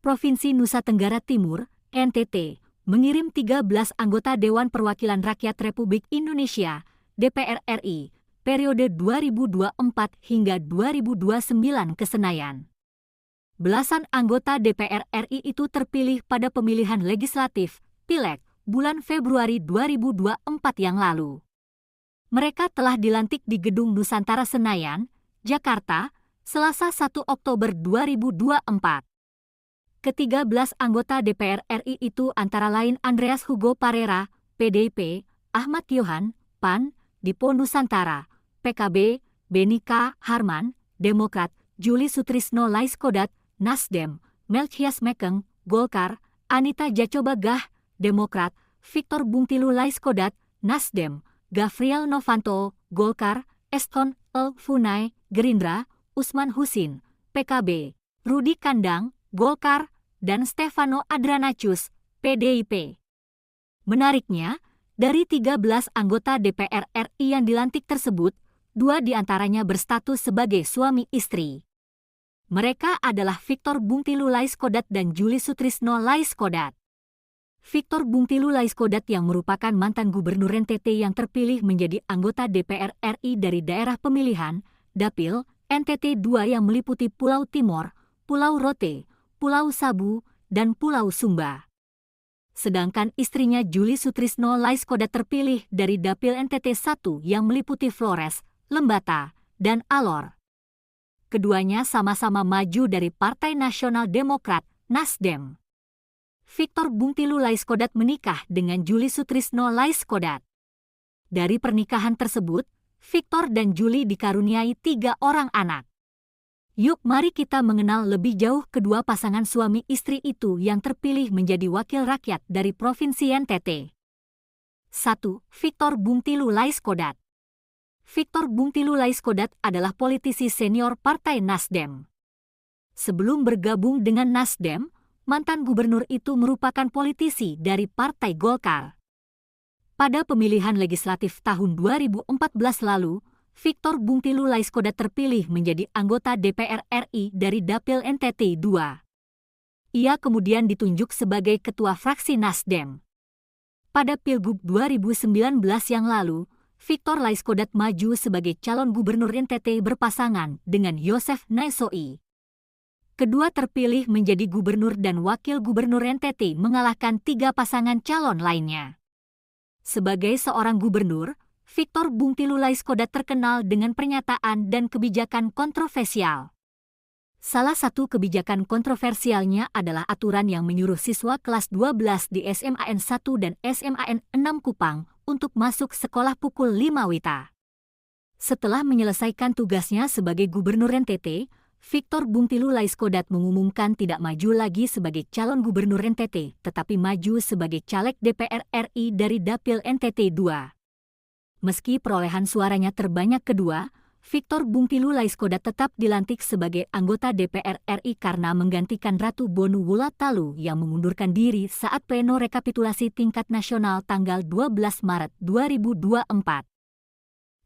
Provinsi Nusa Tenggara Timur, NTT, mengirim 13 anggota Dewan Perwakilan Rakyat Republik Indonesia, DPR RI, periode 2024 hingga 2029 ke Senayan. Belasan anggota DPR RI itu terpilih pada pemilihan legislatif, Pileg, bulan Februari 2024 yang lalu. Mereka telah dilantik di Gedung Nusantara Senayan, Jakarta, Selasa 1 Oktober 2024. Ke-13 anggota DPR RI itu antara lain Andreas Hugo Parera, PDIP, Ahmad Yohan, PAN, Dipo Nusantara, PKB, Benika Harman, Demokrat, Juli Sutrisno Laiskodat, Nasdem, Melchias Mekeng, Golkar, Anita Jacobagah, Demokrat, Victor Bungtilu Laiskodat, Nasdem, Gafriel Novanto, Golkar, Eston L. Funai, Gerindra, Usman Husin, PKB, Rudi Kandang, Golkar, dan Stefano Adranacus, PDIP. Menariknya, dari 13 anggota DPR RI yang dilantik tersebut, 2 diantaranya berstatus sebagai suami istri. Mereka adalah Victor Bungtilu Laiskodat dan Juli Sutrisno Laiskodat. Victor Bungtilu Laiskodat yang merupakan mantan gubernur NTT yang terpilih menjadi anggota DPR RI dari daerah pemilihan, Dapil, NTT 2 yang meliputi Pulau Timor, Pulau Rote, Pulau Sabu, dan Pulau Sumba. Sedangkan istrinya Juli Sutrisno Laiskodat terpilih dari Dapil NTT 1 yang meliputi Flores, Lembata, dan Alor. Keduanya sama-sama maju dari Partai Nasional Demokrat, Nasdem. Victor Bungtilu Laiskodat menikah dengan Juli Sutrisno Laiskodat. Dari pernikahan tersebut, Victor dan Juli dikaruniai 3 orang anak. Yuk mari kita mengenal lebih jauh kedua pasangan suami istri itu yang terpilih menjadi wakil rakyat dari Provinsi NTT. 1. Victor Bungtilu Laiskodat. Victor Bungtilu Laiskodat adalah politisi senior Partai Nasdem. Sebelum bergabung dengan Nasdem, mantan gubernur itu merupakan politisi dari Partai Golkar. Pada pemilihan legislatif tahun 2014 lalu, Victor Bungtilu Laiskodat terpilih menjadi anggota DPR RI dari Dapil NTT 2. Ia kemudian ditunjuk sebagai ketua fraksi Nasdem. Pada Pilgub 2019 yang lalu, Victor Laiskodat maju sebagai calon gubernur NTT berpasangan dengan Yosef Naisoi. Kedua terpilih menjadi gubernur dan wakil gubernur NTT mengalahkan 3 pasangan calon lainnya. Sebagai seorang gubernur, Victor Bungtilu Laiskodat terkenal dengan pernyataan dan kebijakan kontroversial. Salah satu kebijakan kontroversialnya adalah aturan yang menyuruh siswa kelas 12 di SMAN 1 dan SMAN 6 Kupang untuk masuk sekolah pukul 5 WITA. Setelah menyelesaikan tugasnya sebagai gubernur NTT, Victor Bungtilu Laiskodat mengumumkan tidak maju lagi sebagai calon gubernur NTT, tetapi maju sebagai caleg DPR RI dari Dapil NTT 2. Meski perolehan suaranya terbanyak kedua, Victor Bungtilu Laiskodat tetap dilantik sebagai anggota DPR RI karena menggantikan Ratu Bonu Wulatalu yang mengundurkan diri saat pleno rekapitulasi tingkat nasional tanggal 12 Maret 2024.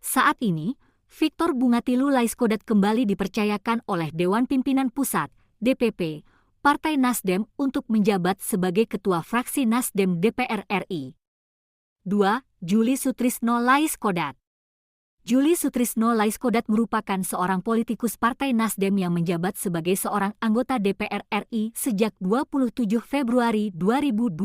Saat ini, Victor Bungatilu Laiskodat kembali dipercayakan oleh Dewan Pimpinan Pusat, DPP, Partai Nasdem untuk menjabat sebagai Ketua Fraksi Nasdem DPR RI. 2. Juli Sutrisno Laiskodat. Juli Sutrisno Laiskodat merupakan seorang politikus Partai Nasdem yang menjabat sebagai seorang anggota DPR RI sejak 27 Februari 2020.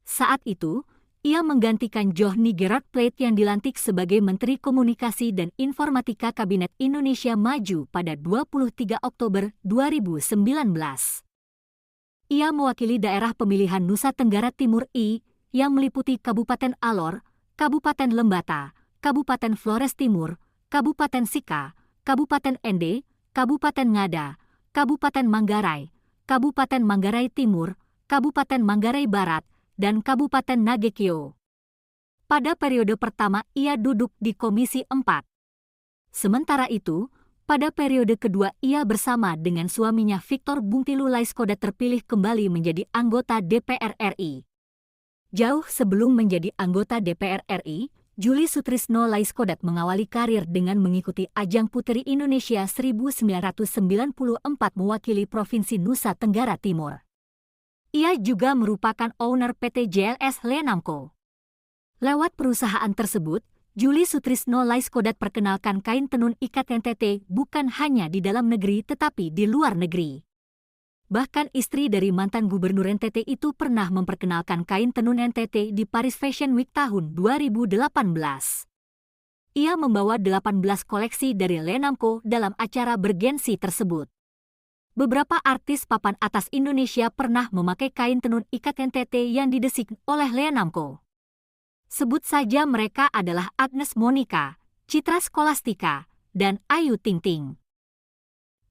Saat itu, ia menggantikan Johnny Gerard Plate yang dilantik sebagai Menteri Komunikasi dan Informatika Kabinet Indonesia Maju pada 23 Oktober 2019. Ia mewakili daerah pemilihan Nusa Tenggara Timur I yang meliputi Kabupaten Alor, Kabupaten Lembata, Kabupaten Flores Timur, Kabupaten Sika, Kabupaten Ende, Kabupaten Ngada, Kabupaten Manggarai, Kabupaten Manggarai Timur, Kabupaten Manggarai Barat, dan Kabupaten Nagekeo. Pada periode pertama ia duduk di Komisi 4. Sementara itu, pada periode kedua ia bersama dengan suaminya Victor Bungtilu Laiskodat terpilih kembali menjadi anggota DPR RI. Jauh sebelum menjadi anggota DPR RI, Julie Sutrisno Laiskodat mengawali karir dengan mengikuti ajang Puteri Indonesia 1994 mewakili Provinsi Nusa Tenggara Timur. Ia juga merupakan owner PT JLS Lenamco. Lewat perusahaan tersebut, Julie Sutrisno Laiskodat perkenalkan kain tenun ikat NTT bukan hanya di dalam negeri tetapi di luar negeri. Bahkan istri dari mantan gubernur NTT itu pernah memperkenalkan kain tenun NTT di Paris Fashion Week tahun 2018. Ia membawa 18 koleksi dari Lenamco dalam acara bergensi tersebut. Beberapa artis papan atas Indonesia pernah memakai kain tenun ikat NTT yang didesain oleh Lenamco. Sebut saja mereka adalah Agnes Monica, Citra Scholastika, dan Ayu Ting Ting.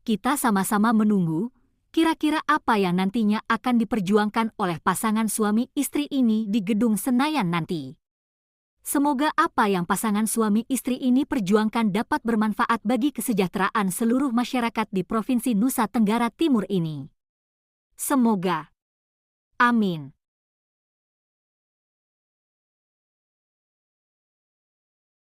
Kita sama-sama menunggu kira-kira apa yang nantinya akan diperjuangkan oleh pasangan suami istri ini di Gedung Senayan nanti. Semoga apa yang pasangan suami istri ini perjuangkan dapat bermanfaat bagi kesejahteraan seluruh masyarakat di Provinsi Nusa Tenggara Timur ini. Semoga. Amin.